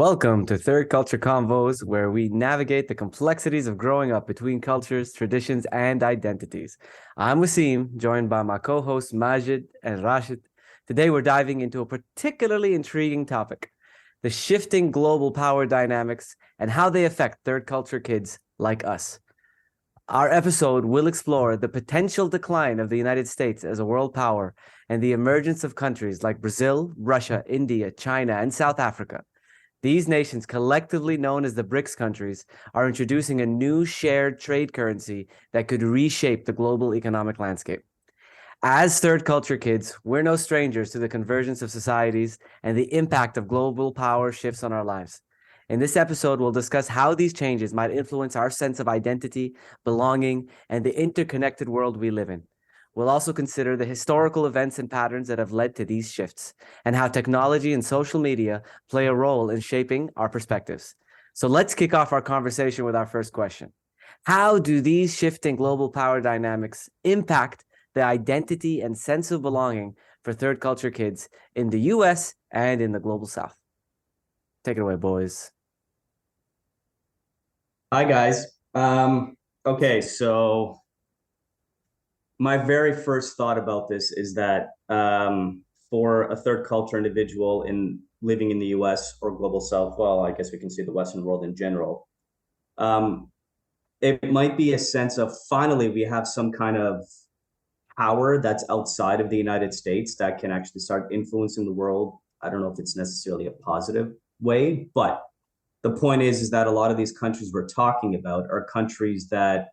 Welcome to Third Culture Convos, where we navigate the complexities of growing up between cultures, traditions, and identities. I'm Waseem, joined by my co-hosts Majid and Rashed. Today, we're diving into a particularly intriguing topic: the shifting global power dynamics and how they affect third culture kids like us. Our episode will explore the potential decline of the United States as a world power and the emergence of countries like Brazil, Russia, India, China, and South Africa. These nations, collectively known as the BRICS countries, are introducing a new shared trade currency that could reshape the global economic landscape. As third culture kids, we're no strangers to the convergence of societies and the impact of global power shifts on our lives. In this episode, we'll discuss how these changes might influence our sense of identity, belonging, and the interconnected world we live in. We'll also consider the historical events and patterns that have led to these shifts and how technology and social media play a role in shaping our perspectives. So let's kick off our conversation with our first question. How do these shifting global power dynamics impact the identity and sense of belonging for third culture kids in the US and in the global South? Take it away, boys. Hi, guys. Okay, so my very first thought about this is that for a third culture individual in living in the US or global South, well, I guess we can say the Western world in general, it might be a sense of finally we have some kind of power that's outside of the United States that can actually start influencing the world. I don't know if it's necessarily a positive way, but the point is that a lot of these countries we're talking about are countries that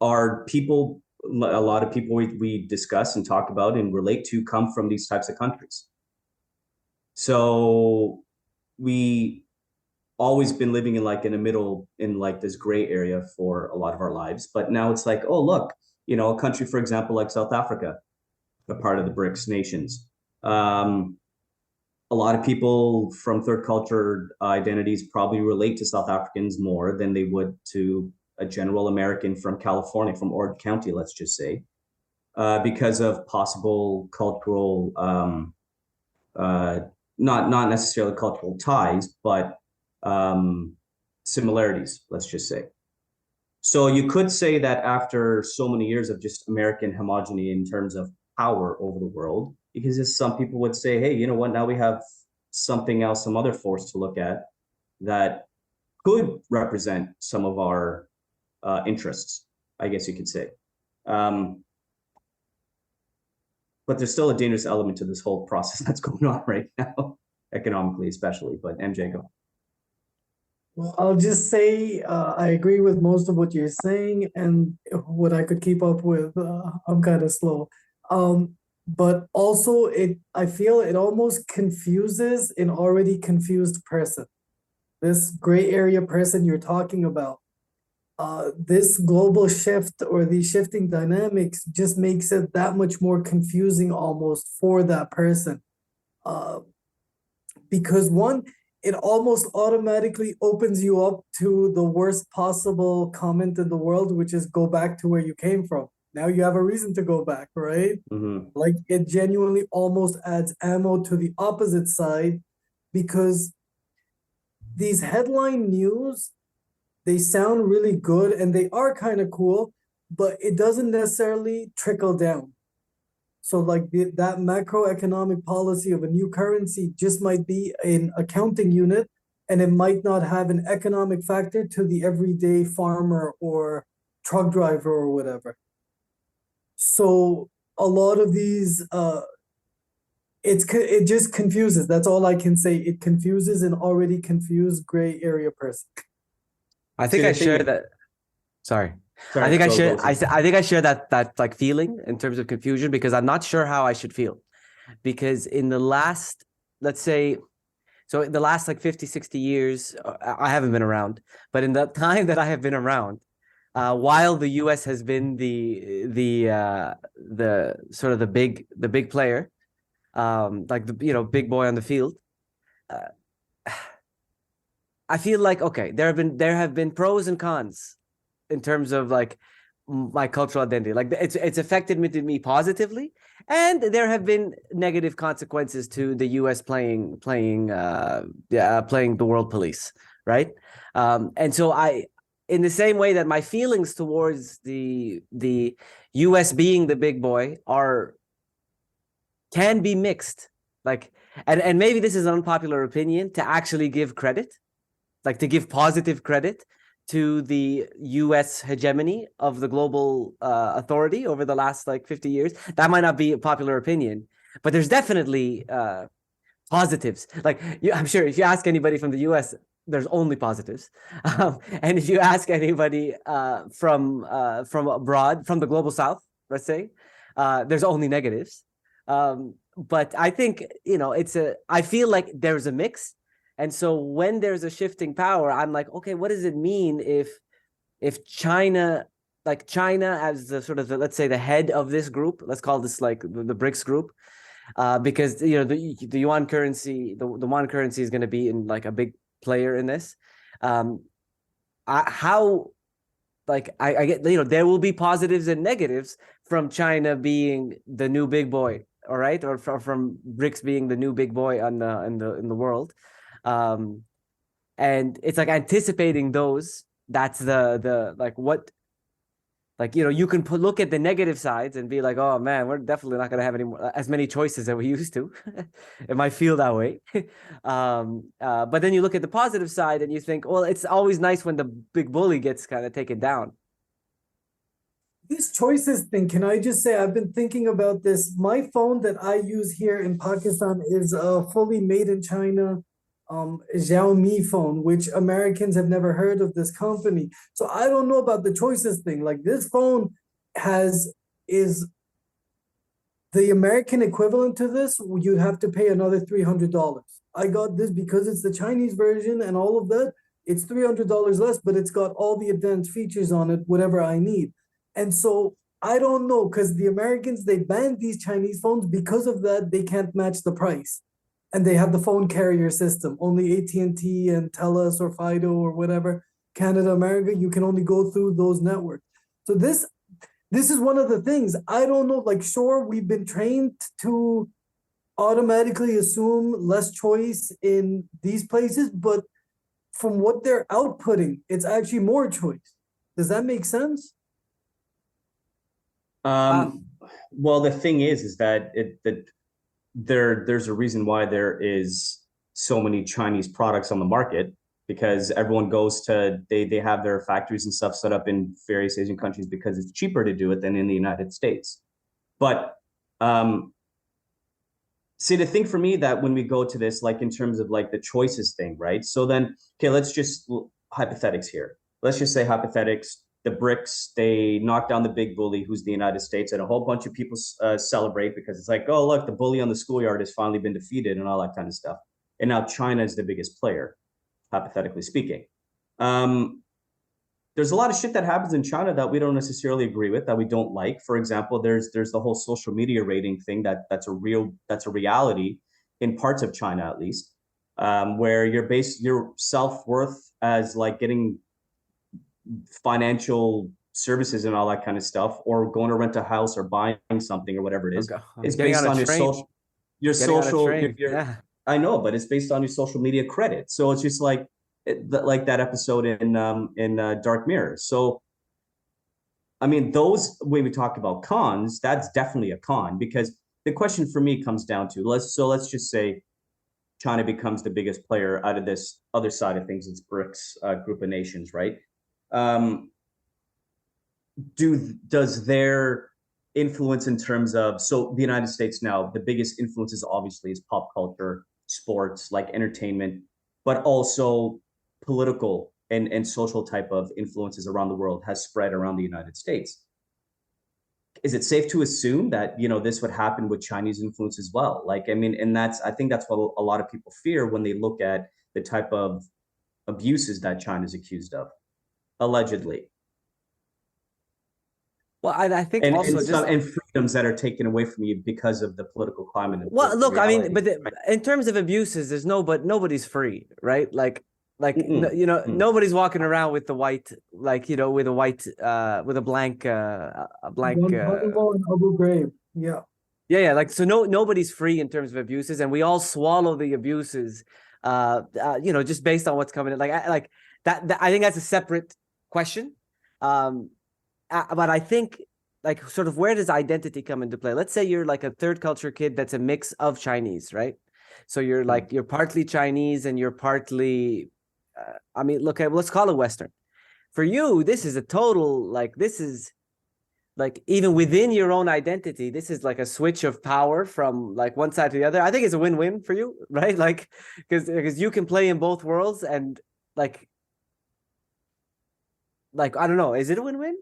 are people, a lot of people we discuss and talk about and relate to come from these types of countries. So we always been living in like in the middle, in like this gray area for a lot of our lives. But now it's like, oh, look, a country, for example, like South Africa, a part of the BRICS nations. A lot of people from third culture identities probably relate to South Africans more than they would to a general American from California, from Orange County, let's just say, because of possible cultural, not necessarily cultural ties, but similarities, let's just say. So you could say that after so many years of just American homogeny in terms of power over the world, because just some people would say, hey, you know what, now we have something else, some other force to look at that could represent some of our interests, I guess you could say. But there's still a dangerous element to this whole process that's going on right now, economically especially. But MJ, go. Well, I'll just say I agree with most of what you're saying, and what I could keep up with, I'm kind of slow. But also, I feel it almost confuses an already confused person. This gray area person you're talking about. This global shift or these shifting dynamics just makes it that much more confusing almost for that person. Because one, it almost automatically opens you up to the worst possible comment in the world, which is go back to where you came from. Now you have a reason to go back, right? Mm-hmm. Like it genuinely almost adds ammo to the opposite side, because these headline news, they sound really good and they are kind of cool, but it doesn't necessarily trickle down. So like that macroeconomic policy of a new currency just might be an accounting unit, and it might not have an economic factor to the everyday farmer or truck driver or whatever. So a lot of these, it just confuses. That's all I can say. It confuses an already confused gray area person. I think I share that. Sorry. I think I share that like feeling in terms of confusion, because I'm not sure how I should feel. Because in the last, let's say, so in the last like 50, 60 years, I haven't been around, but in the time that I have been around, while the US has been the sort of the big player, like the big boy on the field, I feel like, okay, there have been pros and cons in terms of like my cultural identity. Like it's affected me positively, And there have been negative consequences to the U.S. playing the world police, right? And so in the same way that my feelings towards the U.S. being the big boy can be mixed, like, and maybe this is an unpopular opinion to actually give credit, like to give positive credit to the U.S. hegemony of the global authority over the last like 50 years. That might not be a popular opinion, but there's definitely positives. Like I'm sure if you ask anybody from the U.S., there's only positives, and if you ask anybody from abroad, from the global South, let's say, there's only negatives. But I think I feel like there's a mix. And so when there's a shifting power, I'm like, okay, what does it mean if China, like China as the sort of let's say the head of this group, let's call this like the BRICS group, because the yuan currency, the yuan currency is going to be in like a big player in this. I get, there will be positives and negatives from China being the new big boy, all right, or from BRICS being the new big boy in the world. And it's like anticipating those. That's the like what, like you can look at the negative sides and be like, oh man, we're definitely not going to have as many choices that we used to. It might feel that way. But then you look at the positive side and you think, well, it's always nice when the big bully gets kind of taken down. This choices thing, can I just say, I've been thinking about this. My phone that I use here in Pakistan is a fully made in China Xiaomi phone, which Americans have never heard of this company. So I don't know about the choices thing. Like this phone is the American equivalent to this, you have to pay another $300. I got this because it's the Chinese version and all of that. It's $300 less, but it's got all the advanced features on it, whatever I need. And so I don't know, because the Americans, they banned these Chinese phones. Because of that, they can't match the price. And they have the phone carrier system. Only AT&T and TELUS or Fido or whatever, Canada, America, you can only go through those networks. So this is one of the things. I don't know, like, sure, we've been trained to automatically assume less choice in these places, but from what they're outputting, it's actually more choice. Does that make sense? Well, the thing is that there's a reason why there is so many Chinese products on the market, because everyone goes to, they have their factories and stuff set up in various Asian countries because it's cheaper to do it than in the United States. But see, the thing for me that when we go to this, like in terms of like the choices thing, right? So then, okay, let's just hypothetics here. Let's just say hypothetics. The BRICS, they knock down the big bully, who's the United States, and a whole bunch of people celebrate because it's like, oh, look, the bully on the schoolyard has finally been defeated and all that kind of stuff. And now China is the biggest player, hypothetically speaking. There's a lot of shit that happens in China that we don't necessarily agree with, that we don't like. For example, there's the whole social media rating thing that's a reality in parts of China, at least, where your self-worth as like getting financial services and all that kind of stuff, or going to rent a house or buying something or whatever it is, it's based on your social, yeah. I know, but it's based on your social media credit. So it's just like that episode in Dark Mirror. So I mean, those, when we talk about cons, that's definitely a con, because the question for me comes down to, let's just say China becomes the biggest player out of this other side of things, it's BRICS group of nations, right? Does their influence in terms of, so the United States now, the biggest influences obviously is pop culture, sports, like entertainment, but also political and social type of influences around the world has spread around the United States. Is it safe to assume that, this would happen with Chinese influence as well? Like, I mean, and I think that's what a lot of people fear when they look at the type of abuses that China's accused of, allegedly. Well, I think and also and freedoms that are taken away from you because of the political climate. Well, look, reality. I mean, but in terms of abuses, there's nobody's free, right? Like nobody's walking around with the white, like, with a white, with a blank, Guantanamo and Abu Ghraib. Yeah. Yeah. Like, so nobody's free in terms of abuses, and we all swallow the abuses, just based on what's coming in. Like that I think that's a separate question. But I think, like, sort of, where does identity come into play? Let's say you're like a third culture kid that's a mix of Chinese, right? So you're like, you're partly Chinese and you're partly, look, let's call it Western. For you, this is a total, like, this is like, even within your own identity, this is like a switch of power from like one side to the other. I think it's a win-win for you, right? Like, because you can play in both worlds, and like I don't know, is it a win-win?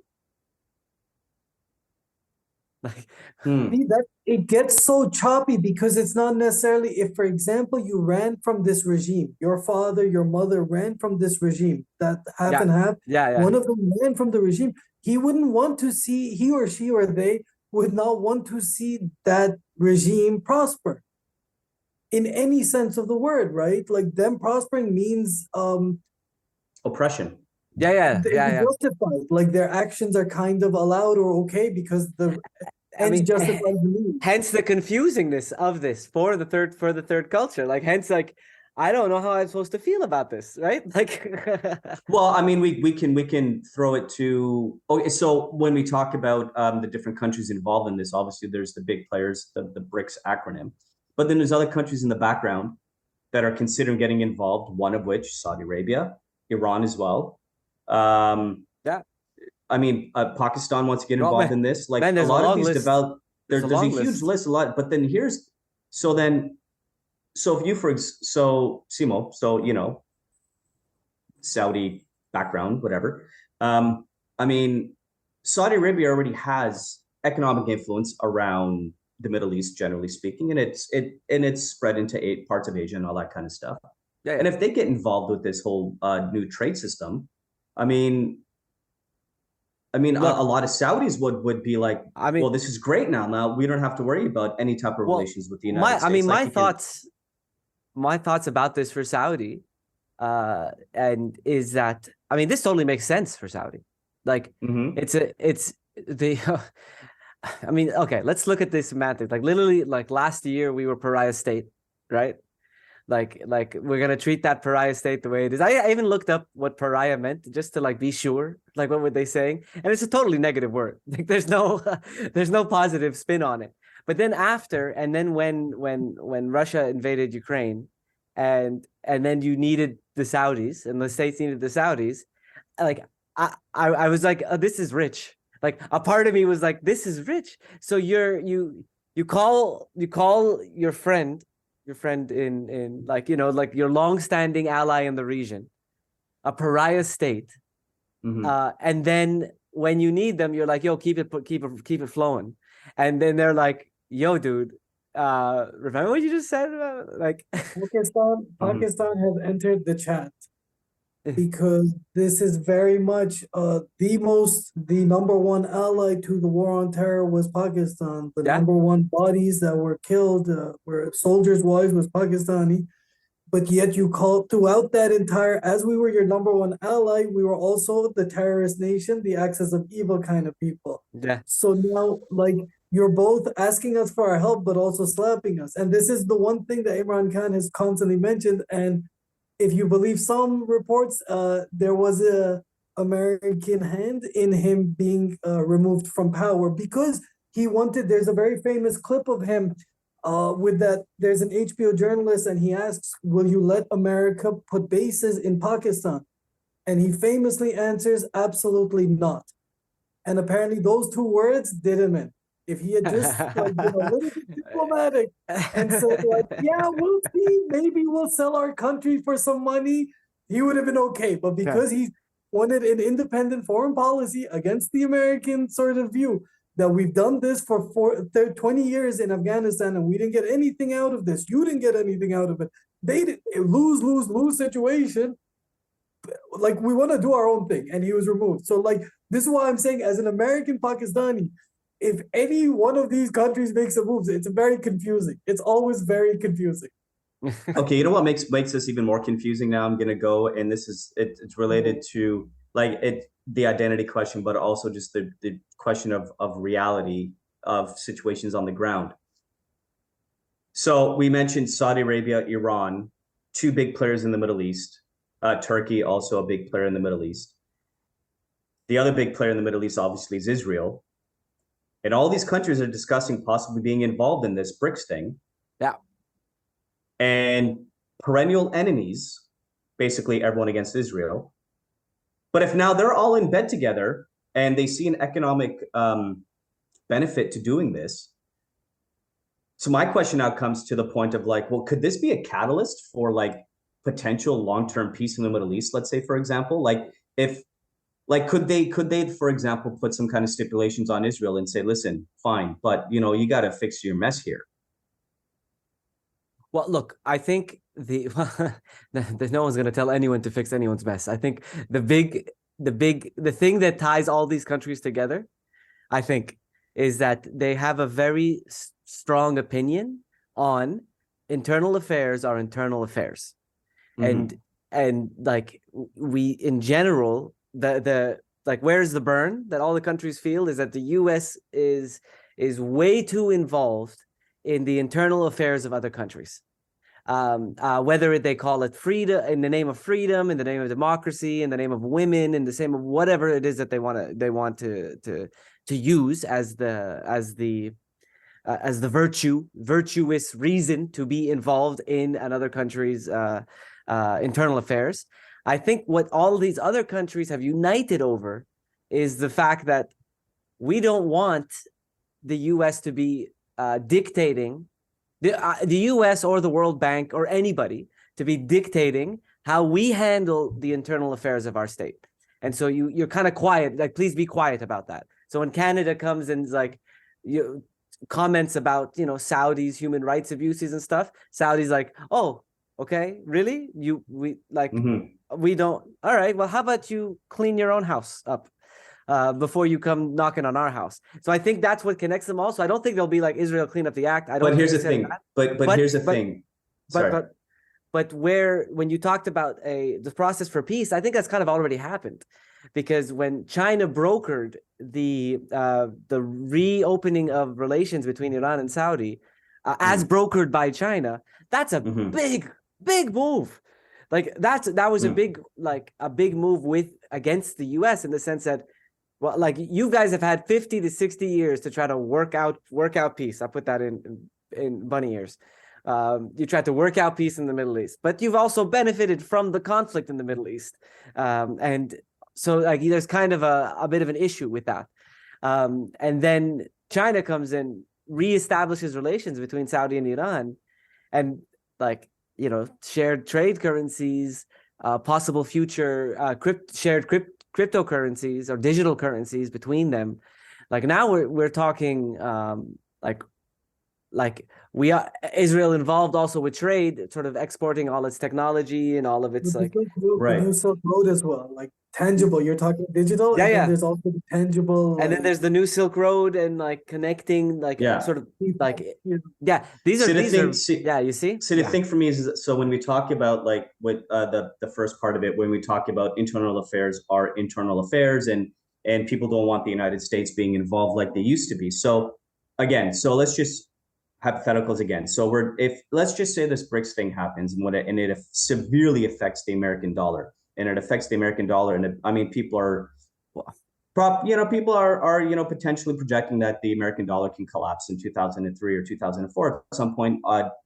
Like, See, that it gets so choppy because it's not necessarily if, for example, you ran from this regime, your father, your mother ran from this regime, that half yeah, and half, yeah. one of them ran from the regime. He wouldn't want to see, he or she or they would not want to see that regime prosper in any sense of the word, right? Like them prospering means Oppression. it's Yeah. justified. Like their actions are kind of allowed or okay because the I ends mean, justify the means. hence the confusingness of this for the third culture. Like, hence, like, I don't know how I'm supposed to feel about this, right? Like, Well, I mean, we can throw it to. Okay, so when we talk about the different countries involved in this, obviously there's the big players, the BRICS acronym, but then there's other countries in the background that are considering getting involved. One of which Saudi Arabia, Iran as well. yeah. I mean, Pakistan wants to get Oh involved man, in this. Like a there's a lot of long these list. develop. There's a There's a long huge list. list, a lot. But then here's so then so if you so Simo, so Saudi background, whatever. I mean, Saudi Arabia already has economic influence around the Middle East, generally speaking, and it's spread into 8 parts of Asia and all that kind of stuff. Yeah. And if they get involved with this whole new trade system, I mean, a Look, lot of Saudis would be like, I well, mean, this is great now. Now we don't have to worry about any type of well, relations with the United I mean, States. Like you can. my thoughts about this for Saudi, and is that, I mean, this totally makes sense for Saudi. Like, Mhm. it's the, I mean, okay, let's look at this semantics. Like, literally, like, last year we were pariah state, right? Like we're gonna treat that pariah state the way it is. I even looked up what pariah meant just to like be sure. Like, what were they saying? And it's a totally negative word. Like, there's no positive spin on it. But then after, and then when Russia invaded Ukraine, and then you needed the Saudis, and the states needed the Saudis, like, I was like, oh, this is rich. Like, a part of me was like, this is rich. So you call your friend in like, like, your long-standing ally in the region, a pariah state, Mhm. and then when you need them, you're like, yo, keep it flowing, and then they're like, yo, dude, remember what you just said about, like, Mhm. Pakistan has entered the chat because this is very much the number one ally to the war on terror was Pakistan. The yeah, number one bodies that were killed were soldiers' wives was Pakistani. But yet you called throughout that entire, as we were your number one ally, we were also the terrorist nation, the axis of evil kind of people. yeah, So now, like, you're both asking us for our help, but also slapping us. And this is the one thing that Imran Khan has constantly mentioned. And if you believe some reports, there was a American hand in him being removed from power because he wanted. There's a very famous clip of him with that. There's an HBO journalist, and he asks, "Will you let America put bases in Pakistan?" And he famously answers, "Absolutely not." And apparently, those two words did him in. If he had just like been a little bit diplomatic and said like, "Yeah, we'll see, maybe we'll sell our country for some money," he would have been okay. But yeah. because he wanted an independent foreign policy against the American sort of view that we've done this for 20 years in Afghanistan and we didn't get anything out of this. You didn't get anything out of it. They did lose situation. Like we want to do our own thing, and he was removed. So like this is why I'm saying, as an American Pakistani, if any one of these countries makes a move, it's very confusing. It's always very confusing. Okay, you know what makes this even more confusing now? I'm gonna go, and this is it's related to like the identity question, but also just the question of reality of situations on the ground. So we mentioned Saudi Arabia, Iran, two big players in the Middle East. Turkey, also a big player in the Middle East. The other big player in the Middle East, obviously, is Israel. And all these countries are discussing possibly being involved in this BRICS thing. Yeah. And perennial enemies, basically everyone against Israel. But if now they're all in bed together and they see an economic benefit to doing this, so my question now comes to the point of like, well, could this be a catalyst for like potential long-term peace in the Middle East? Let's say, for example, like if like could they, for example, put some kind of stipulations on Israel and say, listen, fine, but you know, you got to fix your mess here. Well, look, I think no one's going to tell anyone to fix anyone's mess. I think the thing that ties all these countries together, I think, is that they have a very strong opinion on internal affairs are internal affairs. Mm-hmm. And like we in general, the like where's the burn that all the countries feel is that the US is way too involved in the internal affairs of other countries. Whether they call it freedom, in the name of freedom, in the name of democracy, in the name of women, in the same of whatever it is that they want to use as the virtuous reason to be involved in another country's internal affairs. I think what all these other countries have united over is the fact that we don't want the U.S. to be dictating, the U.S. or the World Bank or anybody to be dictating how we handle the internal affairs of our state. And so you're kind of quiet, like, please be quiet about that. So when Canada comes and like, comments about, Saudi's human rights abuses and stuff, Saudi's like, oh, okay, really? We don't. All right, well, how about you clean your own house up before you come knocking on our house? So I think that's what connects them all. So I don't think they'll be like, Israel, clean up the act. I don't. But here's the thing. But here's the thing. Sorry. But when you talked about the process for peace, I think that's kind of already happened, because when China brokered the reopening of relations between Iran and Saudi, as brokered by China, that's a big move. Like that was a big move against the US, in the sense that, well, like, you guys have had 50 to 60 years to try to work out peace. I put that in bunny ears. You tried to work out peace in the Middle East, but you've also benefited from the conflict in the Middle East. And so like there's kind of a bit of an issue with that. And then China comes in, reestablishes relations between Saudi and Iran, and like, shared trade currencies, possible future shared cryptocurrencies or digital currencies between them. Like now we're talking like we are Israel involved also with trade, sort of exporting all its technology and all of its With right. the new Silk Road as well, like tangible. You're talking digital, and then there's also the tangible. And then there's the new Silk Road and like connecting, like sort of like these are you see. So the thing for me is that, so when we talk about like what the first part of it, when we talk about internal affairs are internal affairs, and people don't want the United States being involved like they used to be. So again, so let's just hypotheticals again. So let's just say this BRICS thing happens, and it severely affects the American dollar, and it affects the American dollar. And I mean, people are potentially projecting that the American dollar can collapse in 2003 or 2004 at some point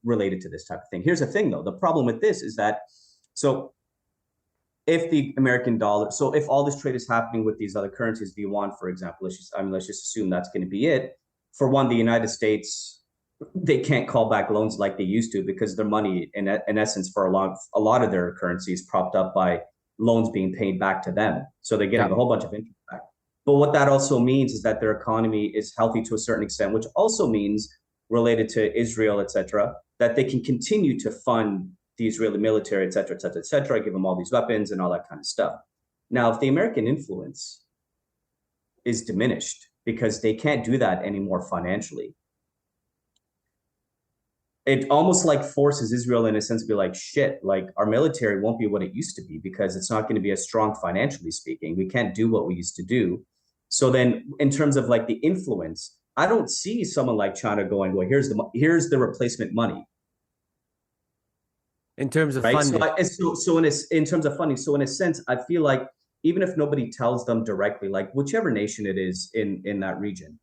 related to this type of thing. Here's the thing though. The problem with this is that, so if the American dollar, so if all this trade is happening with these other currencies, the yuan, for example, let's just assume that's going to be it. For one, the United States, they can't call back loans like they used to, because their money, in essence, for a lot of their currencies, propped up by loans being paid back to them. So they're getting a whole bunch of interest back. But what that also means is that their economy is healthy to a certain extent, which also means, related to Israel, et cetera, that they can continue to fund the Israeli military, et cetera, et cetera, et cetera, give them all these weapons and all that kind of stuff. Now, if the American influence is diminished because they can't do that anymore financially, it almost like forces Israel, in a sense, to be like, shit, like our military won't be what it used to be, because it's not going to be as strong financially speaking. We can't do what we used to do. So then in terms of like the influence, I don't see someone like China going, well, here's the replacement money, In terms of right? funding. In terms of funding, so in a sense, I feel like even if nobody tells them directly, like whichever nation it is in that region,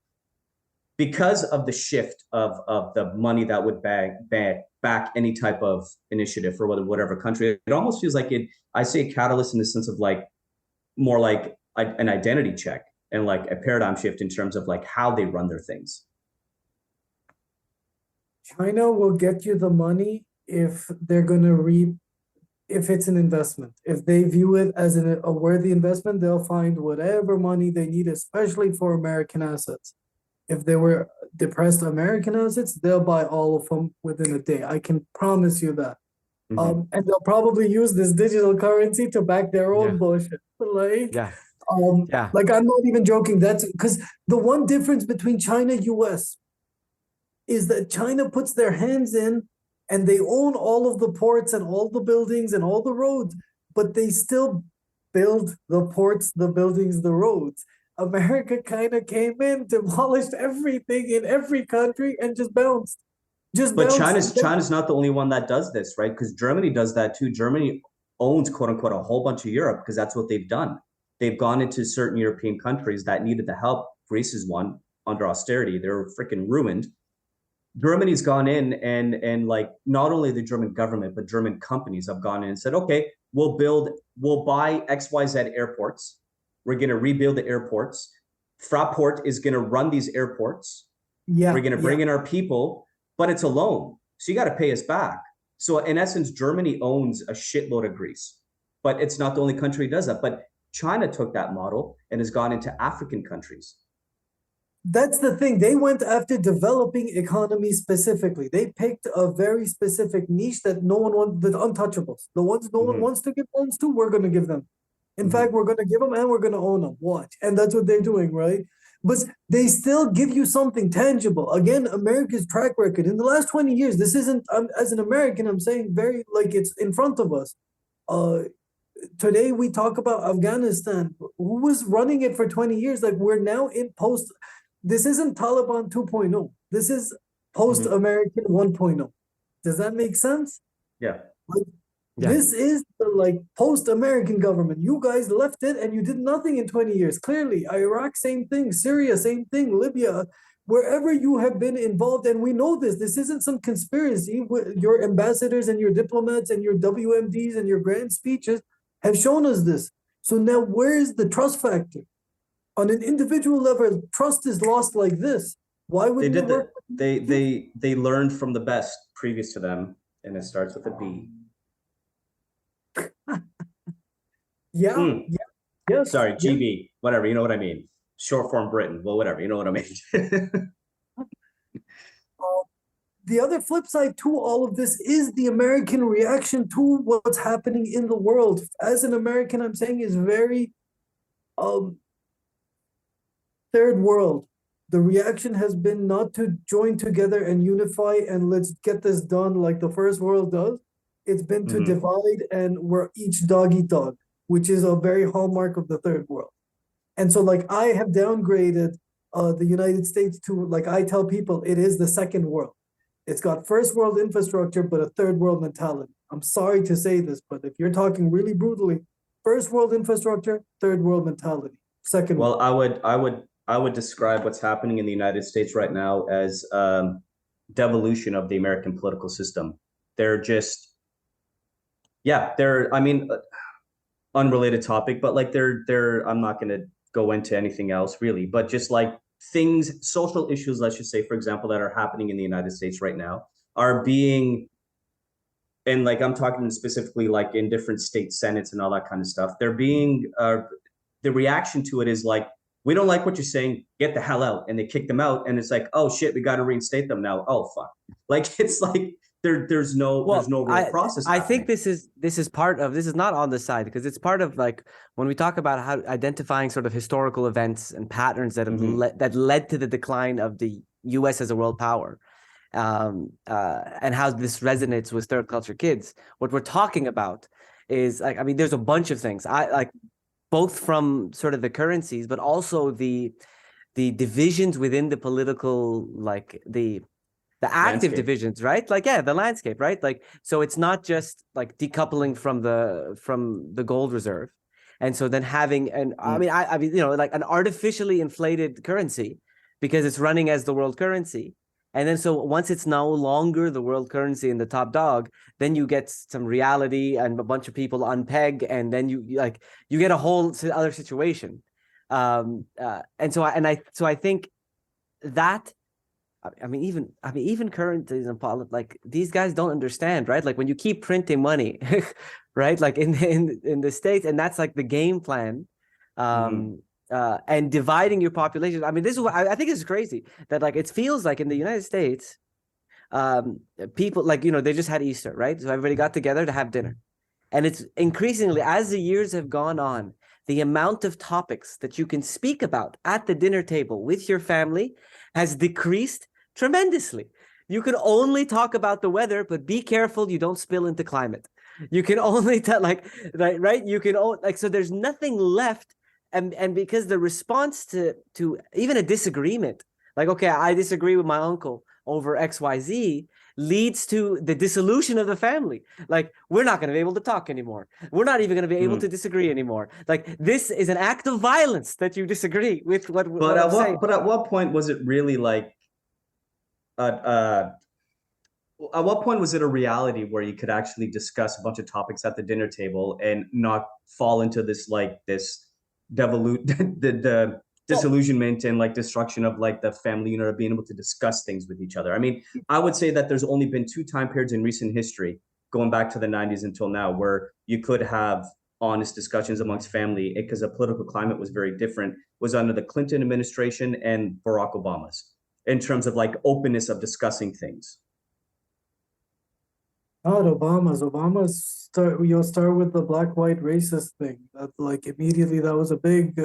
because of the shift of the money that would back any type of initiative for whatever country, it almost feels like it. I say catalyst in the sense of like more like an identity check and like a paradigm shift in terms of like how they run their things. China will get you the money if they're going to reap, if it's an investment. If they view it as a worthy investment, they'll find whatever money they need, especially for American assets. If they were depressed American assets, they'll buy all of them within a day. I can promise you that. And they'll probably use this digital currency to back their own bullshit. Yeah. Like I'm not even joking. That's because the one difference between China, US is that China puts their hands in and they own all of the ports and all the buildings and all the roads, but they still build the ports, the buildings, the roads. America kind of came in, demolished everything in every country, and just bounced. But China's not the only one that does this, right? Because Germany does that too. Germany owns quote unquote a whole bunch of Europe because that's what they've done. They've gone into certain European countries that needed the help. Greece is one under austerity. They're freaking ruined. Germany's gone in and like not only the German government, but German companies have gone in and said, okay, we'll buy XYZ airports. We're going to rebuild the airports. Fraport is going to run these airports. Yeah. We're going to bring in our people, but it's a loan. So you got to pay us back. So in essence, Germany owns a shitload of Greece, but it's not the only country that does that. But China took that model and has gone into African countries. That's the thing. They went after developing economies specifically. They picked a very specific niche that no one wants, the untouchables. The ones no one wants to give loans to, we're going to give them. In fact, we're going to give them and we're going to own them. Watch. And that's what they're doing, right? But they still give you something tangible. Again, America's track record in the last 20 years, this isn't, as an American, I'm saying very like it's in front of us. Today we talk about Afghanistan. Who was running it for 20 years? Like we're now in post. This isn't Taliban 2.0. This is post-American 1.0. Does that make sense? Yeah. Like, this is the like post-American government. You guys left it and you did nothing in 20 years. Clearly, Iraq, same thing. Syria, same thing. Libya, wherever you have been involved, and we know this. This isn't some conspiracy. Your ambassadors and your diplomats and your WMDs and your grand speeches have shown us this. So now where is the trust factor? On an individual level, trust is lost like this. Why would they did they learned from the best previous to them, and it starts with a B. Yeah. Yes. Sorry, GB, whatever, you know what I mean. Short form Britain, well, whatever, you know what I mean. The other flip side to all of this is the American reaction to what's happening in the world. As an American, I'm saying is very third world. The reaction has been not to join together and unify and let's get this done like the first world does. It's been to divide and we're each dog eat dog, which is a very hallmark of the third world. And so like I have downgraded the United States to, like I tell people, it is the second world. It's got first world infrastructure, but a third world mentality. I'm sorry to say this, but if you're talking really brutally, first world infrastructure, third world mentality. Second well, world. I would describe what's happening in the United States right now as devolution of the American political system. They're just, I mean, unrelated topic, but like I'm not going to go into anything else really, but just like social issues, let's just say, for example, that are happening in the United States right now are being, and like I'm talking specifically like in different state senates and all that kind of stuff, they're being, the reaction to it is like, we don't like what you're saying, get the hell out. And they kick them out. And it's like, oh shit, we got to reinstate them now. Oh fuck. Like, it's like, there's no real process. I think this is not on the side because it's part of like when we talk about how identifying sort of historical events and patterns that have that led to the decline of the US as a world power, and how this resonates with third culture kids. What we're talking about is like, I mean, there's a bunch of things I like, both from sort of the currencies, but also the the divisions within the political, like the active Landscape. divisions, right? Like, yeah, the landscape, right? Like, so it's not just like decoupling from the gold reserve. And so then having I mean, you know, like an artificially inflated currency because it's running as the world currency. And then so once it's no longer the world currency and the top dog, then you get some reality and a bunch of people unpeg, and then you get a whole other situation. And so I think that even current like these guys don't understand, right? Like when you keep printing money, right? Like in the States, and that's like the game plan, and dividing your population. I mean, this is what I think is crazy that like it feels like in the United States, people like they just had Easter, right? So everybody got together to have dinner, and it's increasingly as the years have gone on, the amount of topics that you can speak about at the dinner table with your family has decreased tremendously. You can only talk about the weather, but be careful you don't spill into climate. You can only tell right? You can so there's nothing left, and because the response to even a disagreement, like okay, I disagree with my uncle over XYZ, leads to the dissolution of the family. Like, we're not going to be able to talk anymore. We're not even going to be able to disagree anymore. Like, this is an act of violence that you disagree with what I'm saying. But at what point was it really like, at what point was it a reality where you could actually discuss a bunch of topics at the dinner table and not fall into this the disillusionment and like destruction of like the family unit of being able to discuss things with each other? I mean, I would say that there's only been two time periods in recent history, going back to the 90s until now, where you could have honest discussions amongst family because the political climate was very different, was under the Clinton administration and Barack Obama's, in terms of like openness of discussing things. Not Obama's you'll start with the black white racist thing. That like immediately that was a big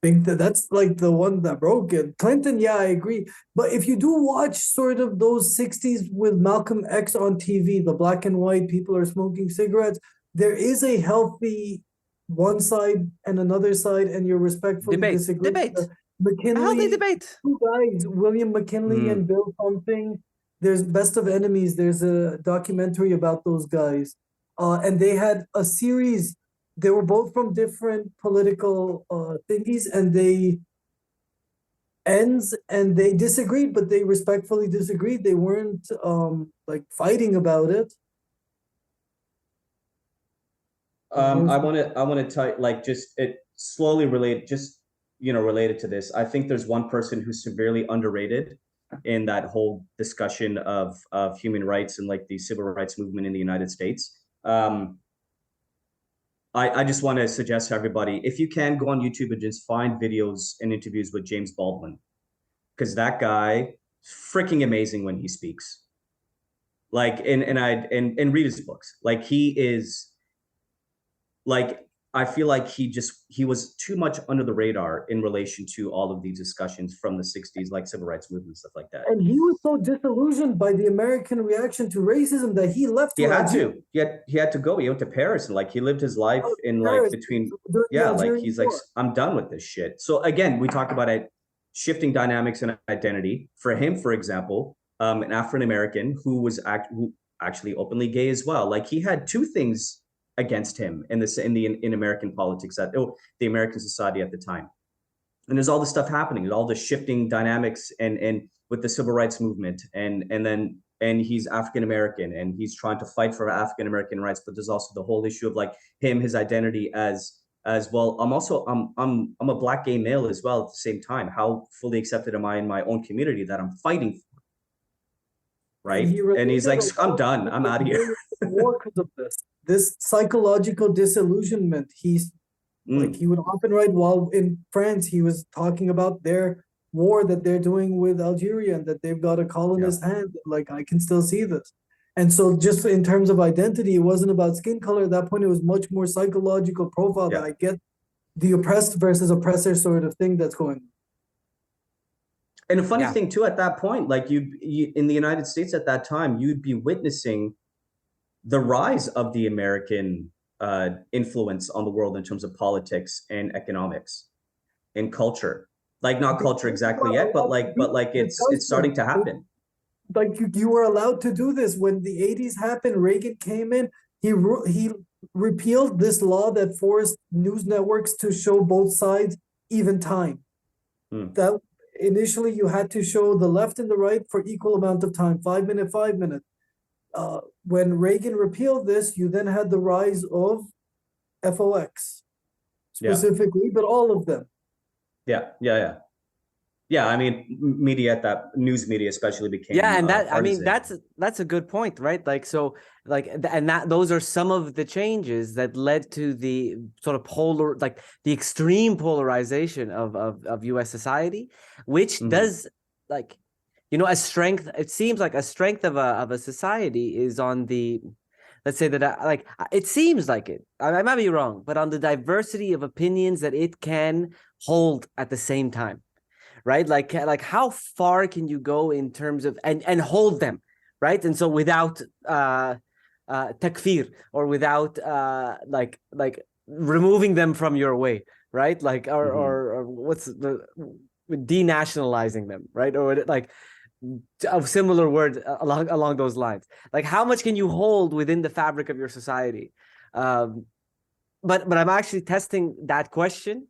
that's like the one that broke it. Clinton, yeah, I agree. But if you do watch sort of those 60s with Malcolm X on TV, the black and white people are smoking cigarettes, there is a healthy one side and another side, and you're respectfully disagreeing. Debate. McKinley, A healthy debate. two guys, William McKinley and Bill something. There's Best of Enemies. There's a documentary about those guys. And they had a series. They were both from different political thingies, and they disagreed, but they respectfully disagreed. They weren't like fighting about it. I want to tell you, like, just it slowly related to this. I think there's one person who's severely underrated in that whole discussion of human rights and like the civil rights movement in the United States. I just want to suggest to everybody, if you can, go on YouTube and just find videos and interviews with James Baldwin, because that guy is freaking amazing when he speaks. Like, and read his books. Like, he is like, I feel like he was too much under the radar in relation to all of these discussions from the 60s, like civil rights movement, stuff like that. And he was so disillusioned by the American reaction to racism that he left. He had to go. He went to Paris and like he lived his life in Paris, like between, like he's like, I'm done with this shit. So again, we talk about it, shifting dynamics and identity. For him, for example, an African American who was actually openly gay as well. Like, he had two things against him in American politics, the American society at the time. And there's all this stuff happening, all the shifting dynamics and with the civil rights movement, and he's African American and he's trying to fight for African American rights. But there's also the whole issue of like his identity as well. I'm a black gay male as well. At the same time, how fully accepted am I in my own community that I'm fighting for? Right. And he's like, I'm done. I'm out of here. Because of this psychological disillusionment. He's like, he would often write while in France, he was talking about their war that they're doing with Algeria and that they've got a colonist hand. Like, I can still see this. And so just in terms of identity, it wasn't about skin color. At that point, it was much more psychological profile that I get the oppressed versus oppressor sort of thing that's going on. And a funny thing too, at that point, like you in the United States at that time, you'd be witnessing the rise of the American influence on the world in terms of politics and economics and culture. Like not culture exactly yet, but like it's starting to happen. Like you were allowed to do this when the 80s happened. Reagan came in. He repealed this law that forced news networks to show both sides even time. That initially you had to show the left and the right for equal amount of time, 5 minute, 5 minute. When Reagan repealed this, you then had the rise of FOX specifically, but all of them. Yeah, I mean, media at that news media especially became and that I mean partisan. that's a good point, right? Like so, and that those are some of the changes that led to the sort of the extreme polarization of U.S. society, which does like a strength. It seems like a strength of a society is on the, let's say that like it seems like it. I might be wrong, but on the diversity of opinions that it can hold at the same time. Right, like how far can you go in terms of and hold them, right? And so without takfir, or without like removing them from your way, right? Like or what's the denationalizing them, right? Or like a similar word along those lines. Like how much can you hold within the fabric of your society? But I'm actually testing that question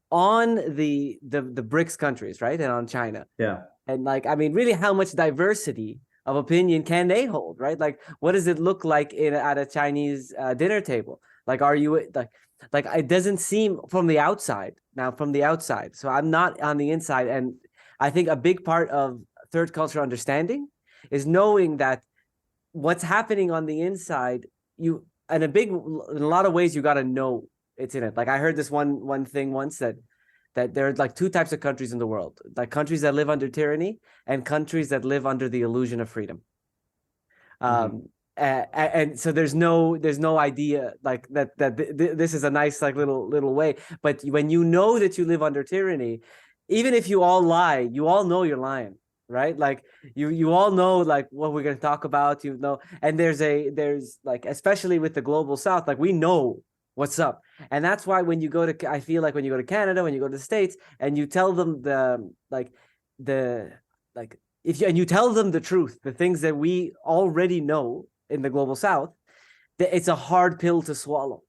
on the BRICS countries, right? And on China. Yeah. And like, I mean, really, how much diversity of opinion can they hold, right? Like, what does it look like at a Chinese dinner table? Like, are you like it doesn't seem from the outside now, from the outside. So I'm not on the inside. And I think a big part of third culture understanding is knowing that what's happening on the inside, in a lot of ways, you got to know it's in it. Like I heard this one thing once that there are like two types of countries in the world, like countries that live under tyranny and countries that live under the illusion of freedom. And so there's no idea like that this is a nice like little way. But when you know that you live under tyranny, even if you all lie, you all know you're lying, right? Like you all know like what we're going to talk about, and there's like, especially with the global South, like we know what's up. And that's why I feel like when you go to Canada, when you go to the States, and you tell them and you tell them the truth, the things that we already know in the global South, it's a hard pill to swallow.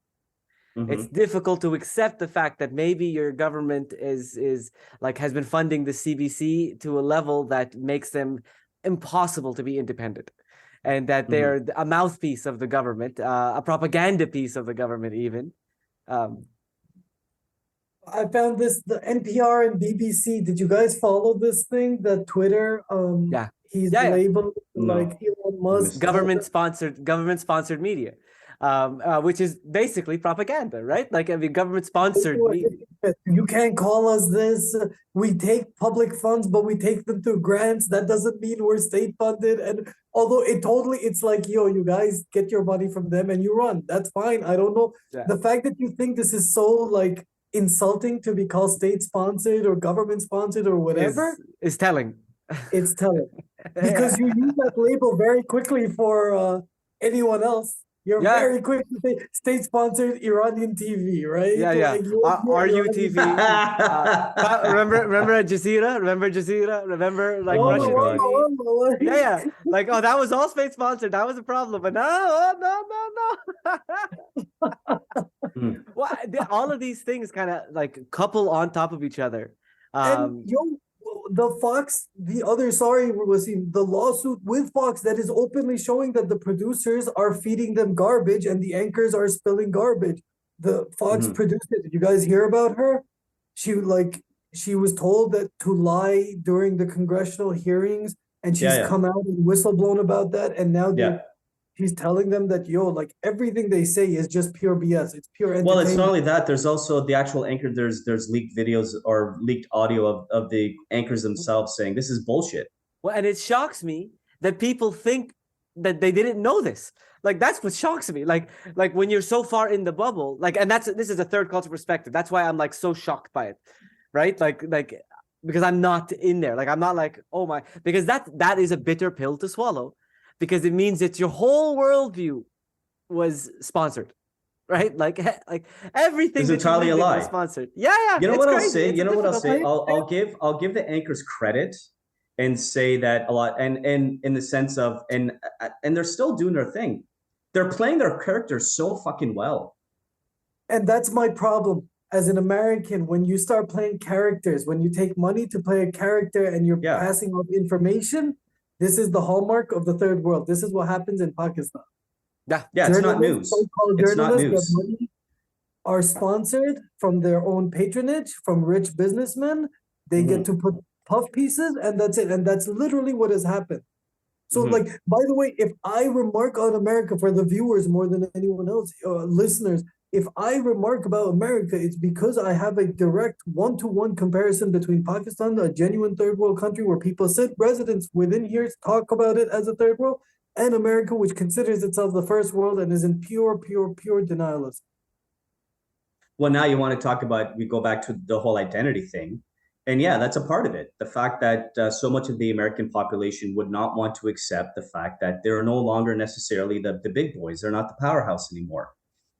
It's difficult to accept the fact that maybe your government is like has been funding the CBC to a level that makes them impossible to be independent, and that they're a mouthpiece of the government, a propaganda piece of the government even. I found this, the NPR and BBC. Did you guys follow this thing that Twitter, he's labeled like Elon Musk. Government sponsored media, which is basically propaganda, right? Like, I mean, government sponsored media. You can't call us this. We take public funds, but we take them through grants. That doesn't mean we're state funded. And although it's like, yo, you guys get your money from them and you run. That's fine. I don't know. The fact that you think this is so like insulting to be called state sponsored or government sponsored or whatever is telling. It's telling because you use that label very quickly for anyone else. You're very quick to say state-sponsored Iranian TV, right? Like, RUTV. Remember Jazeera? Remember Jazeera? Remember like Russian TV? Like, oh, that was all state-sponsored. That was a problem. But no. Well, all of these things kind of like couple on top of each other. The Fox, the lawsuit with Fox that is openly showing that the producers are feeding them garbage and the anchors are spilling garbage. The Fox producer, did you guys hear about her? She was told that to lie during the congressional hearings, and she's come out and whistleblown about that, and now she's telling them that, like everything they say is just pure BS. It's pure entertainment. Well, it's not only that. There's also the actual anchor. There's leaked videos or leaked audio of the anchors themselves saying this is bullshit. Well, and it shocks me that people think that they didn't know this. Like, that's what shocks me. Like when you're so far in the bubble, like, and this is a third culture perspective. That's why I'm like so shocked by it, right? Like because I'm not in there. Like, I'm not like, oh my, because that is a bitter pill to swallow. Because it means that your whole worldview was sponsored, right? Like everything It's that you entirely a read is lie. sponsored. Yeah, You know it's what I'll crazy. say? It's a You know what I'll difficult say? thing. I'll give the anchors credit and say that a lot, and in the sense of and they're still doing their thing. They're playing their characters so fucking well. And that's my problem as an American. When you start playing characters, when you take money to play a character and you're Yeah. passing off information, this is the hallmark of the third world. This is what happens in Pakistan. Yeah. Yeah, it's not news. So-called It's not journalists get news. money, are sponsored from their own patronage, from rich businessmen. They get to put puff pieces, and that's it. And that's literally what has happened. So, like, by the way, if I remark on America for the viewers more than anyone else, listeners, if I remark about America, it's because I have a direct one-to-one comparison between Pakistan, a genuine third world country where people sit, residents within here talk about it as a third world, and America, which considers itself the first world and is in pure denialism. Well, now you want to talk about, we go back to the whole identity thing. And yeah, that's a part of it. The fact that so much of the American population would not want to accept the fact that they're no longer necessarily the big boys. They're not the powerhouse anymore.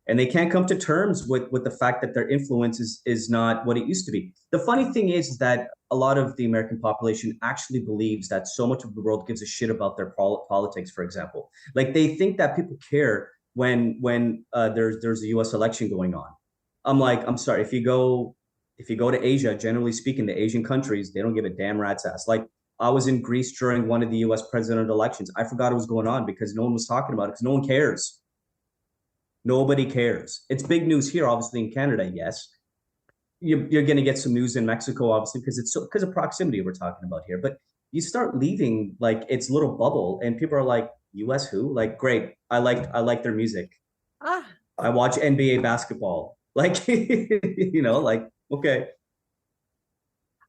And they can't come to terms with the fact that their influence is not what it used to be. The funny thing is that a lot of the American population actually believes that so much of the world gives a shit about their politics, for example. Like they think that people care when there's a US election going on. I'm like, I'm sorry, if you go to Asia, generally speaking, the Asian countries, they don't give a damn rat's ass. Like I was in Greece during one of the US president elections. I forgot what was going on because no one was talking about it because no one cares. Nobody cares. It's big news here, obviously in Canada, yes. You're going to get some news in Mexico, obviously, because of proximity we're talking about here. But you start leaving like its little bubble, and people are like, "U.S. who?" Like, great. I like their music. I watch NBA basketball. Like, like okay.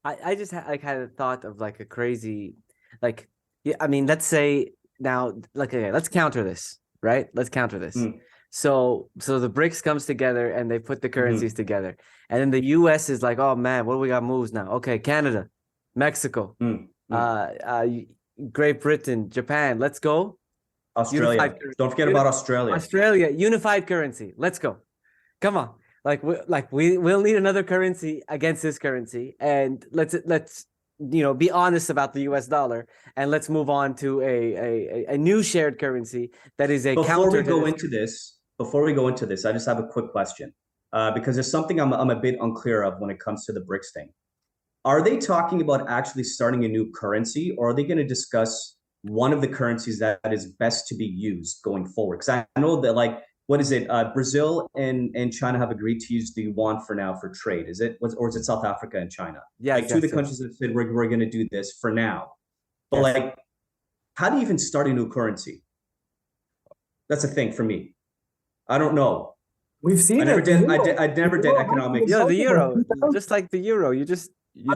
I just had a thought of like a crazy, like, yeah. I mean, let's say now, like, okay, let's counter this, right? Let's counter this. So the BRICS comes together and they put the currencies together, and then the U.S. is like, oh man, what do we got moves now? Okay, Canada, Mexico, Great Britain, Japan, let's go. Australia, don't forget about Australia. Australia, unified currency, let's go. Come on, we'll need another currency against this currency, and let's be honest about the US dollar, and let's move on to a new shared currency that is a counter. Before we go into this, I just have a quick question, because there's something I'm a bit unclear of when it comes to the BRICS thing. Are they talking about actually starting a new currency, or are they going to discuss one of the currencies that is best to be used going forward? Because I know that, like, what is it? Brazil and China have agreed to use the yuan for now for trade. Is it, or is it South Africa and China? Yeah, like two of the countries that said we're going to do this for now. But like, how do you even start a new currency? That's a thing for me. I don't know. We've seen I never it. did. I never did economics. Yeah, the euro, just like the euro, you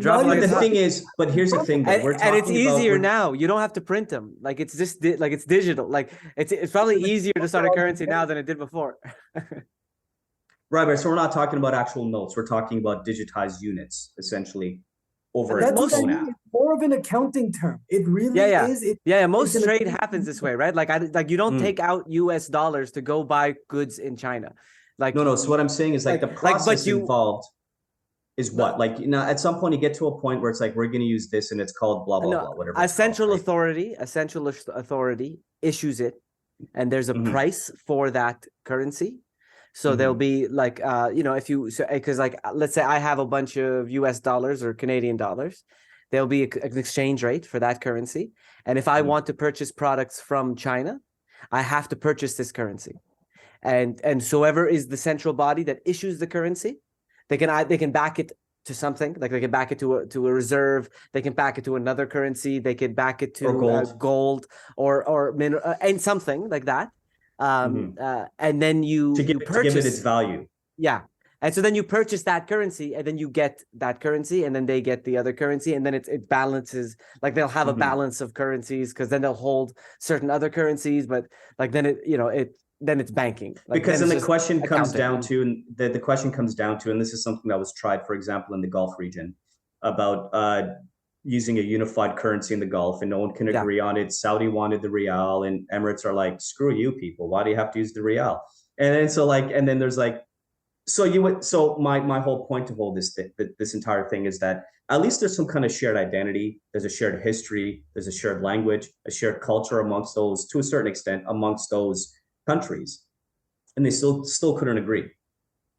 drop it like the thing is, but here's the thing, though. And it's easier now. You don't have to print them. Like it's just like it's digital. Like it's probably easier to start a currency now than it did before. Right, so we're not talking about actual notes. We're talking about digitized units, essentially, over a phone app. It's more of an accounting term. It really is. Most trade happens this way, right? Like you don't take out US dollars to go buy goods in China. Like no. So what I'm saying is, like the process involved is what? Like, at some point you get to a point where it's like, we're going to use this and it's called blah, blah, blah, whatever. A central authority issues it, and there's a price for that currency. So there'll be like, because like, let's say I have a bunch of US dollars or Canadian dollars, there'll be an exchange rate for that currency. And if I want to purchase products from China, I have to purchase this currency. And so whoever is the central body that issues the currency, they can back it to something, like they can back it to a reserve, they can back it to another currency, they can back it to gold or and something like that. And then you purchase, to give it its value. Yeah. And so then you purchase that currency, and then you get that currency, and then they get the other currency, and then it balances. Like they'll have a balance of currencies, because then they'll hold certain other currencies, but like then then it's banking. Like, because then the question comes down to, and this is something that was tried, for example, in the Gulf region, about using a unified currency in the Gulf, and no one can agree on it. Saudi wanted the Rial, and Emirates are like, screw you people. Why do you have to use the Rial? And then so like, and then there's like, so you would, so my whole point to hold this entire thing is that at least there's some kind of shared identity. There's a shared history. There's a shared language, a shared culture amongst those, to a certain extent, amongst those countries, and they still couldn't agree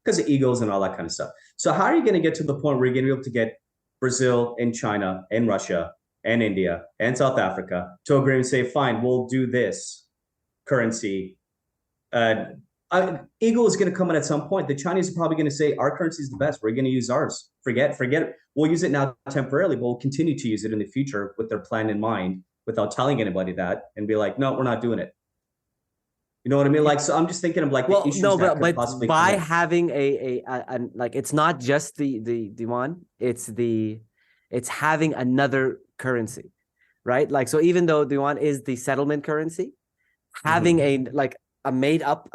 because of egos and all that kind of stuff. So how are you going to get to the point where you're going to be able to get Brazil and China and Russia and India and South Africa to agree and say, fine, we'll do this currency? Ego is going to come in at some point. The Chinese are probably going to say our currency is the best. We're going to use ours. Forget it. We'll use it now temporarily, but we'll continue to use it in the future with their plan in mind without telling anybody that, and be like, no, we're not doing it. You know what I mean? Like, so I'm just thinking of like the issues that could but possibly by come in. having a like, it's not just the one, it's having another currency, right? Like, so even though the one is the settlement currency, having a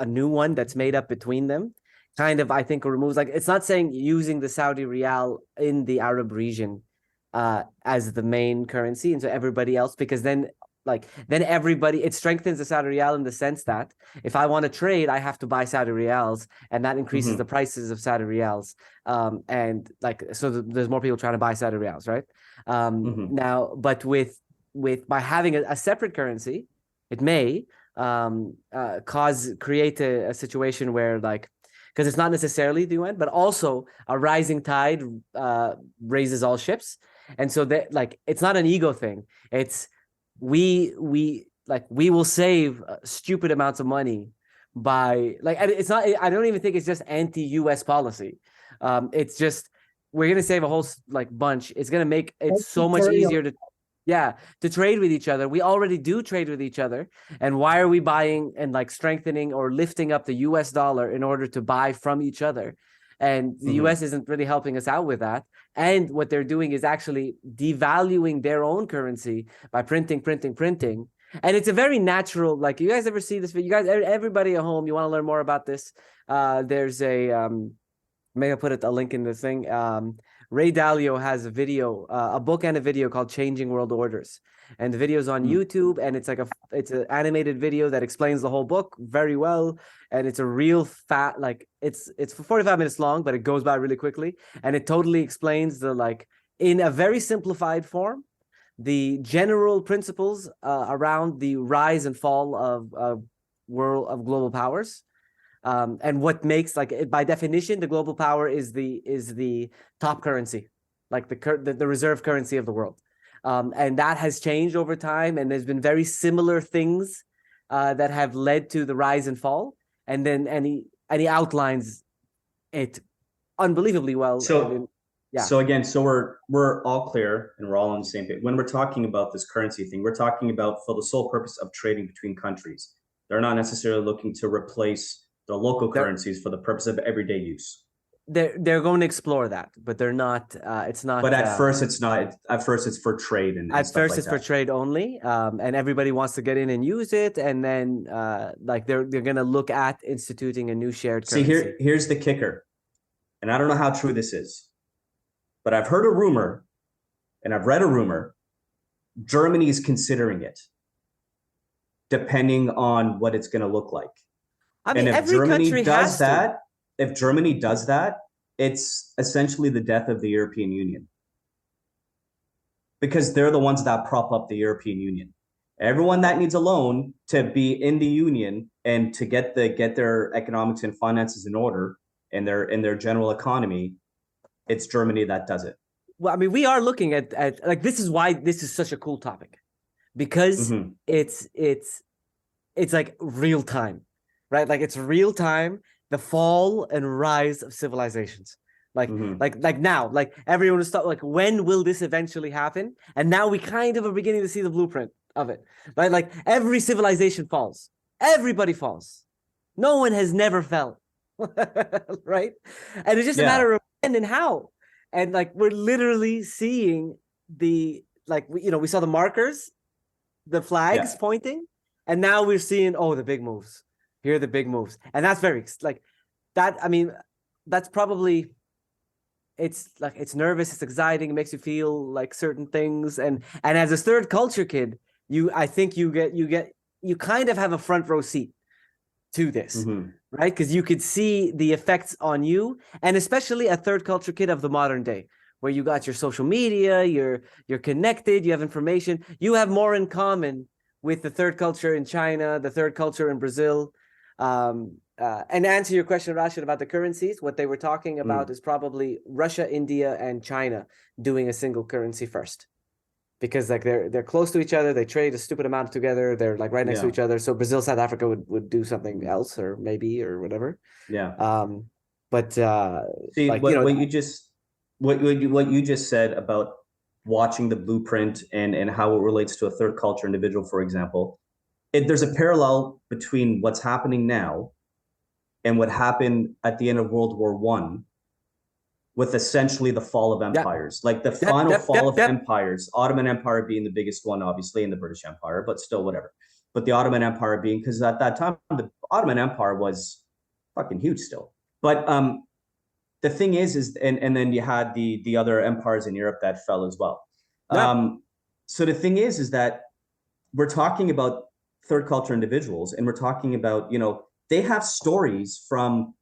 new one that's made up between them kind of, I think, removes, like, it's not saying using the Saudi Riyal in the Arab region as the main currency, and so everybody else, because then everybody, it strengthens the Saudi Riyal in the sense that if I want to trade, I have to buy Saudi Riyals, and that increases the prices of Saudi Riyals. And like, so there's more people trying to buy Saudi Riyals, right? Now, but with by having a separate currency, it may create a situation where, like, because it's not necessarily the UN, but also a rising tide raises all ships, and so that, like, it's not an ego thing. It's we will save stupid amounts of money by, like, it's not. I don't even think it's just anti-US policy. It's just we're gonna save a whole bunch. It's gonna make it so much easier to trade with each other. We already do trade with each other, and why are we buying and like strengthening or lifting up the US dollar in order to buy from each other? And the US isn't really helping us out with that. And what they're doing is actually devaluing their own currency by printing. And it's a very natural, like, you guys ever see this? You guys, everybody at home, you want to learn more about this? There's maybe I'll put a link in the thing. Ray Dalio has a video, a book and a video called Changing World Orders. And the video's on YouTube, and it's it's an animated video that explains the whole book very well. And it's a real it's for 45 minutes long, but it goes by really quickly. And it totally explains in a very simplified form, the general principles around the rise and fall of global powers. And what makes, by definition, the global power is the top currency, like the reserve currency of the world. And that has changed over time, and there's been very similar things that have led to the rise and fall. And then he outlines it unbelievably well. So again, we're all clear and we're all on the same page. When we're talking about this currency thing, we're talking about for the sole purpose of trading between countries. They're not necessarily looking to replace the local currencies for the purpose of everyday use. They're going to explore that, but they're not. It's not. But at first, it's not. At first, it's for trade and at stuff first like it's that. for trade only, and everybody wants to get in and use it, and then they're going to look at instituting a new shared currency. See, here's the kicker, and I don't know how true this is, but I've heard a rumor, and I've read a rumor. Germany is considering it, depending on what it's going to look like. I mean, and if every Germany country does has that, if Germany does that, it's essentially the death of the European Union, because they're the ones that prop up the European Union. Everyone that needs a loan to be in the union and to get their economics and finances in order in their general economy, it's Germany that does it. Well, I mean, we are looking at like, this is why this is such a cool topic, because it's like real time, right? Like, it's real time, the fall and rise of civilizations. Like now, like, everyone is start, like, when will this eventually happen? And now we kind of are beginning to see the blueprint of it, right? Like, every civilization falls, everybody falls. No one has never fell, right? And it's just a matter of when and how. And like, we're literally seeing we saw the markers, the flags pointing, and now we're seeing, the big moves. Here are the big moves. And that's very that. I mean, that's probably, it's nervous, it's exciting, it makes you feel like certain things. And as a third culture kid, I think you kind of have a front row seat to this, Mhm. right? Because you could see the effects on you, and especially a third culture kid of the modern day, where you got your social media, you're connected, you have information, you have more in common with the third culture in China, the third culture in Brazil. And to answer your question, Rashid, about the currencies, what they were talking about is probably Russia, India, and China doing a single currency first, because like they're close to each other, they trade a stupid amount together, they're like right next to Yeah. each other. So Brazil, South Africa would do something else, or maybe, or whatever. Yeah. But See, like, you know, what you just said about watching the blueprint and how it relates to a third culture individual, for example, there's a parallel between what's happening now and what happened at the end of World War One, with essentially the fall of yeah, empires, like the yep, final yep, fall yep, of yep. empires, Ottoman Empire being the biggest one, obviously, in the British Empire, but still whatever. But the Ottoman Empire being, because at that time, the Ottoman Empire was fucking huge still. But the thing is, and then you had the other empires in Europe that fell as well. Yep. So the thing is that we're talking about third culture individuals, and we're talking about, they have stories from,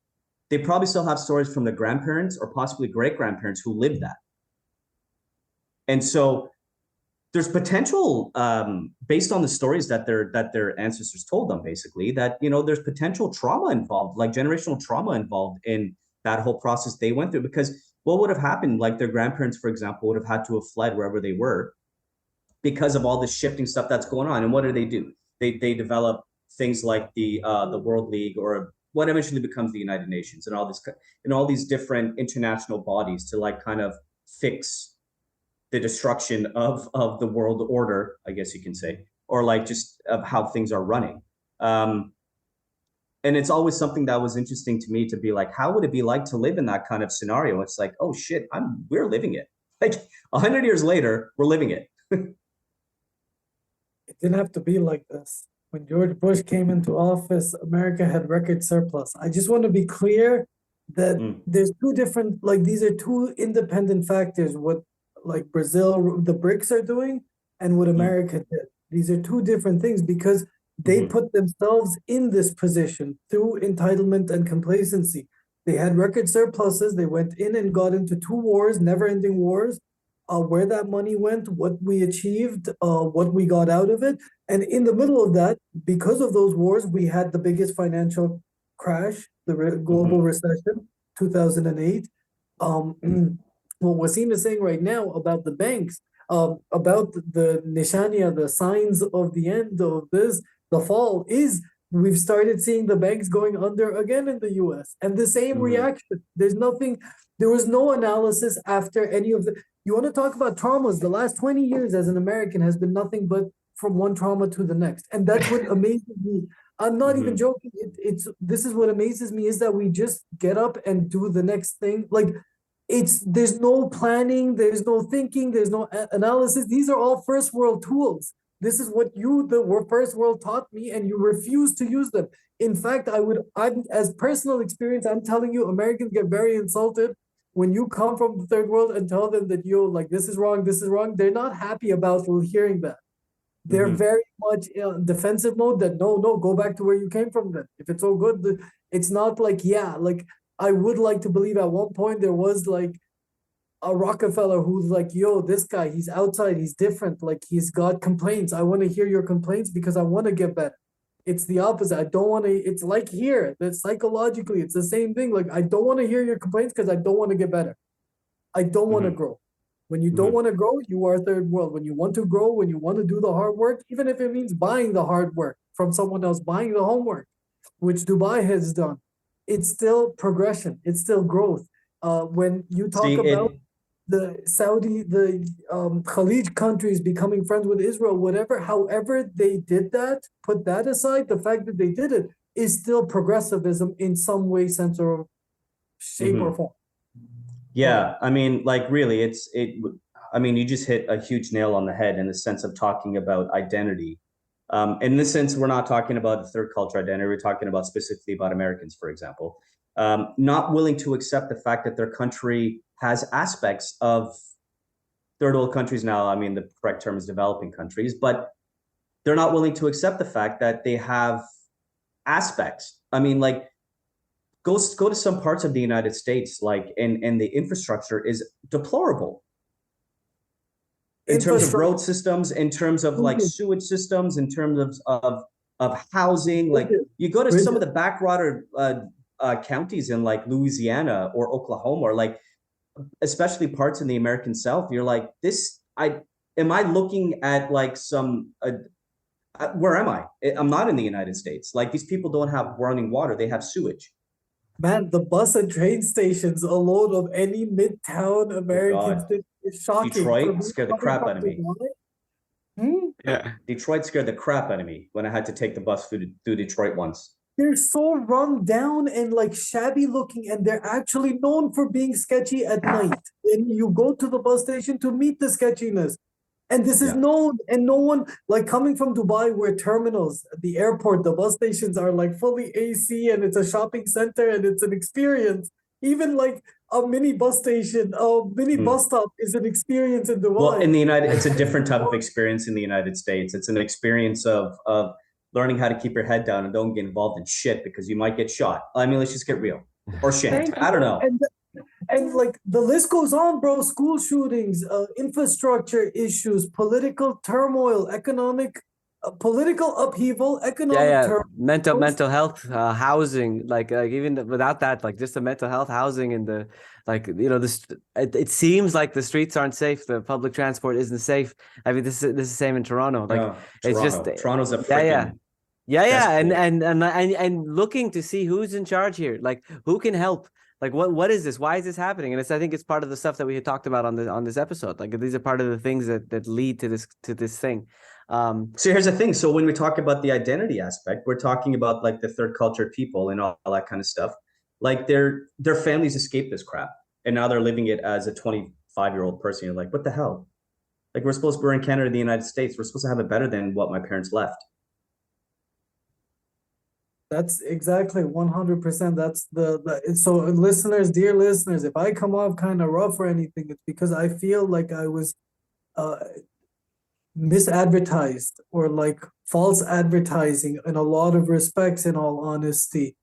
they probably still have stories from the grandparents or possibly great grandparents who lived that. And so there's potential, based on the stories that their ancestors told them, basically, that there's potential trauma involved, like generational trauma involved in that whole process they went through. Because what would have happened, like their grandparents, for example, would have had to have fled wherever they were because of all this shifting stuff that's going on. And what do? They develop things like the World League, or what eventually becomes the United Nations, and all these different international bodies to like kind of fix the destruction of the world order, I guess you can say, or like just of how things are running. And it's always something that was interesting to me, to be like, how would it be like to live in that kind of scenario? It's like, oh shit, we're living it. Like 100 years later, we're living it. It didn't have to be like this. When George Bush came into office, America had record surplus. I just want to be clear that there's two different, like these are two independent factors. What like Brazil, the BRICS are doing, and what America did. These are two different things, because they put themselves in this position through entitlement and complacency. They had record surpluses. They went in and got into two wars, never-ending wars. Where that money went, what we achieved, what we got out of it. And in the middle of that, because of those wars, we had the biggest financial crash, the global recession, 2008. What Waseem is saying right now about the banks, about the nishania, the signs of the end of this, the fall, is we've started seeing the banks going under again in the US. And the same reaction. There was no analysis after any of the. You want to talk about traumas? The last 20 years as an American has been nothing but from one trauma to the next. And that's what amazes me. I'm not even joking. This is what amazes me, is that we just get up and do the next thing. Like there's no planning, there's no thinking, there's no analysis. These are all first world tools. This is what the first world taught me, and you refuse to use them. In fact, I'm as personal experience, I'm telling you, Americans get very insulted when you come from the third world and tell them that like this is wrong, they're not happy about hearing that. They're very much in defensive mode, that no, go back to where you came from then. If it's all good, it's not like, like I would like to believe at one point there was like a Rockefeller who's like, yo, this guy, he's outside, he's different, like he's got complaints. I want to hear your complaints because I want to get better. It's the opposite. I don't want to, it's like here, that psychologically, it's the same thing. Like, I don't want to hear your complaints because I don't want to get better. I don't want to grow. When you don't want to grow, you are third world. When you want to grow, when you want to do the hard work, even if it means buying the hard work from someone else, buying the homework, which Dubai has done, it's still progression. It's still growth. When you talk about the Khalij countries becoming friends with Israel, however they did that, put that aside, the fact that they did it is still progressivism in some way, sense, or shape or form. Yeah, I mean, like really, I mean, you just hit a huge nail on the head in the sense of talking about identity. In this sense, we're not talking about the third culture identity. We're talking about specifically about Americans, for example, not willing to accept the fact that their country has aspects of third world countries. Now, I mean, the correct term is developing countries, but they're not willing to accept the fact that they have aspects. I mean, like go to some parts of the United States, like and the infrastructure is deplorable in terms of road systems, in terms of like sewage systems, in terms of housing. Like you go to some of the backwater counties in like Louisiana or Oklahoma, or like especially parts in the American South. You're like, this. Am I looking at like some? Where am I? I'm not in the United States. Like these people don't have running water; they have sewage. Man, the bus and train stations alone of any midtown American city is shocking. Detroit scared the crap out of me. Yeah. Detroit scared the crap out of me when I had to take the bus through Detroit once. They're so run down and like shabby looking, and they're actually known for being sketchy at night. And you go to the bus station to meet the sketchiness. And this is known, and no one, like coming from Dubai, where terminals, the airport, the bus stations are like fully AC, and it's a shopping center, and it's an experience. Even like a mini bus station, a mini bus stop is an experience in Dubai. Well, in the it's a different type of experience in the United States. It's an experience of learning how to keep your head down and don't get involved in shit because you might get shot. I mean, let's just get real. Or shanked. I don't know. And like the list goes on, bro. School shootings, infrastructure issues, political turmoil, economic, political upheaval, economic turmoil, mental health, housing, like even without that, like just the mental health, housing, and the it seems like the streets aren't safe, the public transport isn't safe. I mean, this is the same in Toronto. Like it's just Toronto's a freaking and looking to see who's in charge here, like who can help. Like what is this? Why is this happening? And I think it's part of the stuff that we had talked about on this episode. Like these are part of the things that lead to this thing. So here's the thing. So when we talk about the identity aspect, we're talking about like the third culture people and all that kind of stuff. Like their families escaped this crap, and now they're living it as a 25-year-old person. You're like, what the hell? Like we're in Canada, the United States. We're supposed to have it better than what my parents left. That's exactly 100%. That's so listeners, dear listeners, if I come off kind of rough or anything, it's because I feel like I was misadvertised or like false advertising in a lot of respects, in all honesty.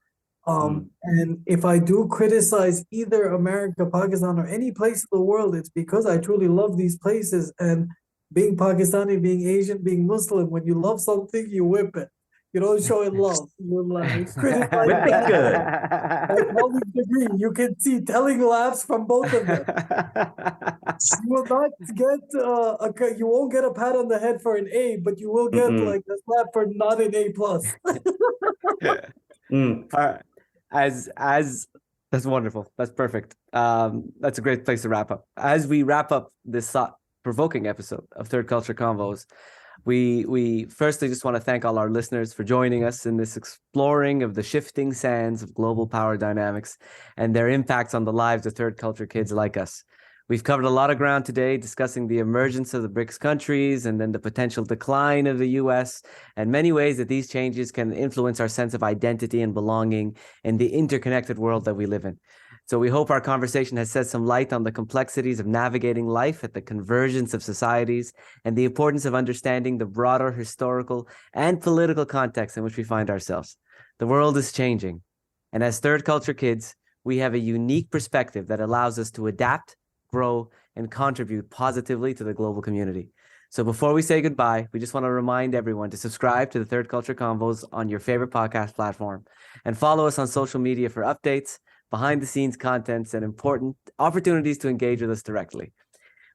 And if I do criticize either America, Pakistan, or any place in the world, it's because I truly love these places. And being Pakistani, being Asian, being Muslim, when you love something, you whip it. You don't show it love. You're like, criticize good. My colleagues agree. You can see telling laughs from both of them. You will not get you won't get a pat on the head for an A, but you will get like a slap for not an A plus. As that's wonderful. That's perfect. That's a great place to wrap up. As we wrap up this thought-provoking episode of Third Culture Convos, we firstly just want to thank all our listeners for joining us in this exploring of the shifting sands of global power dynamics and their impacts on the lives of third culture kids like us. We've covered a lot of ground today, discussing the emergence of the BRICS countries and then the potential decline of the US, and many ways that these changes can influence our sense of identity and belonging in the interconnected world that we live in. So we hope our conversation has shed some light on the complexities of navigating life at the convergence of societies and the importance of understanding the broader historical and political context in which we find ourselves. The world is changing, and as third culture kids, we have a unique perspective that allows us to adapt, grow, and contribute positively to the global community. So before we say goodbye, we just want to remind everyone to subscribe to the Third Culture Convos on your favorite podcast platform and follow us on social media for updates, behind-the-scenes contents, and important opportunities to engage with us directly.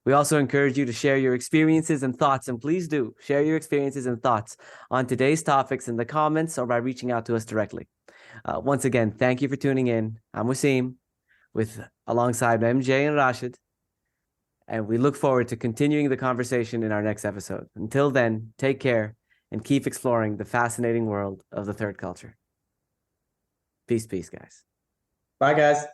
We also encourage you to share your experiences and thoughts, and please do share your experiences and thoughts on today's topics in the comments or by reaching out to us directly. Once again, thank you for tuning in. I'm Waseem, alongside MJ and Rashed, and we look forward to continuing the conversation in our next episode. Until then, take care and keep exploring the fascinating world of the third culture. Peace, guys. Bye, guys.